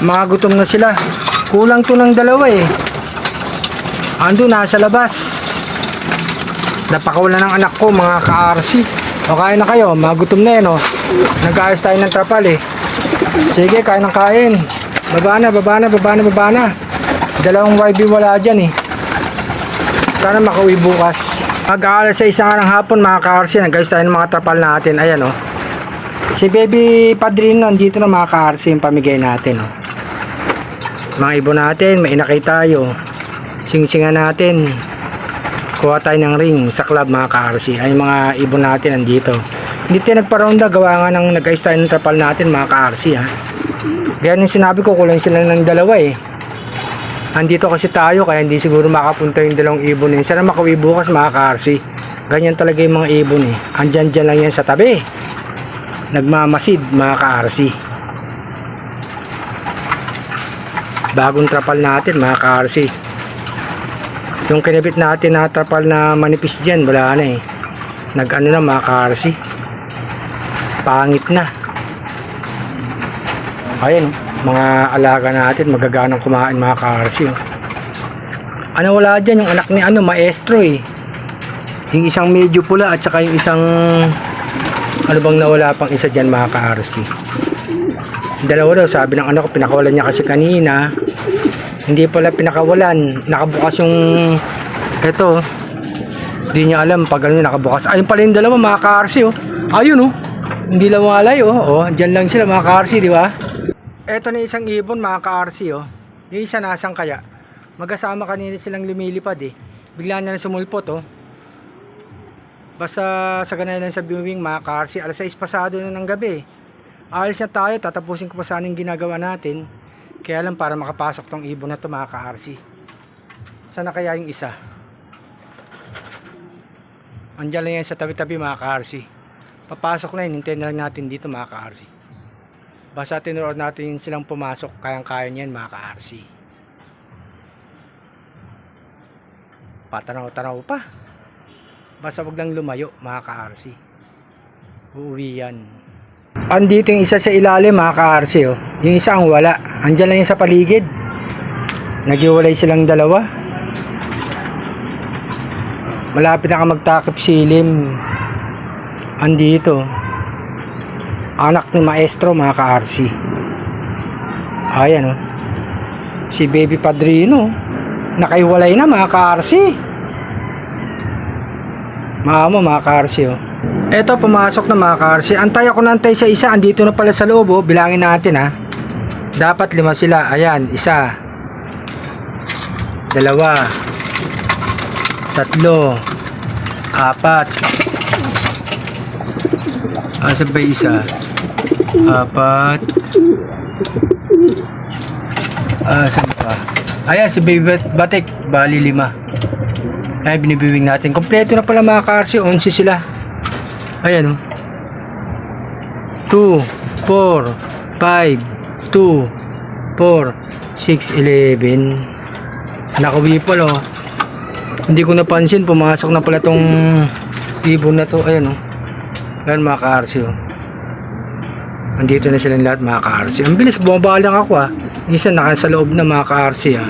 Mga gutom na sila. Kulang to ng dalawa eh. Ando nasa labas. Napakawalan ng anak ko mga ka-RC. O kain na kayo, mga gutom na yan o. Nag-aayos tayo ng trapal eh. Sige, kain ng kain. Baba na. Dalawang YB wala dyan eh. Sana makauwi bukas. Mag-aalas sa isang ng hapon mga ka-RC. Nag-aayos tayo ng mga trapal natin. Ayan o. Si Baby Padrino nandito na mga ka-RC yung pamigay natin o. Mga ibon natin, may inakay tayo. Sing-singan natin. Kuha tayo ng ring sa club mga ka-RC. Ay mga ibon natin nandito. Hindi tayo nagpa-ronda, gawa nga ng nag-ayos tayo ng trapal natin mga ka-RC ha. Kaya nung sinabi ko kulang sila ng dalawa eh. Andito kasi tayo kaya hindi siguro makapunta yung dalawang ibon eh. Sana makauwi bukas mga ka-RC. Ganyan talaga yung mga ibon eh. Andyan lang yan sa tabi. Nagmamasid mga ka-RC. Bagong trapal natin mga ka-RC. Yung kinabit natin na trapal na manipis dyan, wala na eh. Nag-ano na mga ka-RC. Pangit na. Ayan, mga alaga natin magaganang kumain mga ka-RC. Ano wala dyan, yung anak ni maestro eh. Yung isang medyo pula at saka yung isang ano bang nawala pang isa dyan mga ka-RC. Dalawa daw, sabi ng anak ko, pinakawalan niya kasi kanina. Hindi pala pinakawalan, nakabukas yung eto. Hindi niya alam pag ano nakabukas. Ayun pala yung dalawa mga ka-RC oh. Ayun oh. Hindi lang walay oh. Oh, diyan lang sila mga ka-RC, di ba? Eto na isang ibon mga ka-RC oh. Yung isa nasaan kaya? Magkasama kanina silang lumilipad eh. Bigla na sumulpot oh. Basta sa ganun lang sa viewing mga ka-RC, alas 6 pasado na ng gabi. Alis na tayo, tatapusin ko pa sana yung ginagawa natin. Kaya lang para makapasok tong ibon na to mga ka-RC. Sana kaya yung isa? Andiyan lang yan sa tabi-tabi mga ka-RC. Papasok na yun, hintayin na lang natin dito mga ka-RC. Basta tinuroon natin silang pumasok, kayang-kaya niyan mga ka-RC. Patanaw-tanaw pa. Basta wag lang lumayo mga ka-RC. Uuwi yan. Andito yung isa sa ilalim mga ka-RC oh. Yung isa ang wala. Andyan lang yung sa paligid. Nagiwalay silang dalawa. Malapit na ka magtakip silim. Andito. Anak ni maestro mga ka-RC. Ayan oh. Si Baby Padrino. Nakaiwalay na mga ka-RC. Mga ka-RC oh. Eto, pumasok na mga ka-RC. Antay ako nantay sa isa. Andito na pala sa loob oh. Bilangin natin ha. Dapat 5 sila. Ayan, 1 2 3 4. Asa ba isa? 4. Asa ba? Ayan, si Baby Batik. Bali 5. Ayan, binibiwing natin. Kompleto na pala mga ka-RC. 11 sila. Ayan oh. 2, 4, 5, 2, 4, 6, 11. Nakauwi pala oh. Hindi ko napansin, pumasok na pala tong ibon na to. Ayan oh. Ayan mga ka-RC oh. Andito na sila lahat mga ka-RC. Ang bilis, bumaba lang ako ah. Isa naka sa loob na mga ka-RC ah.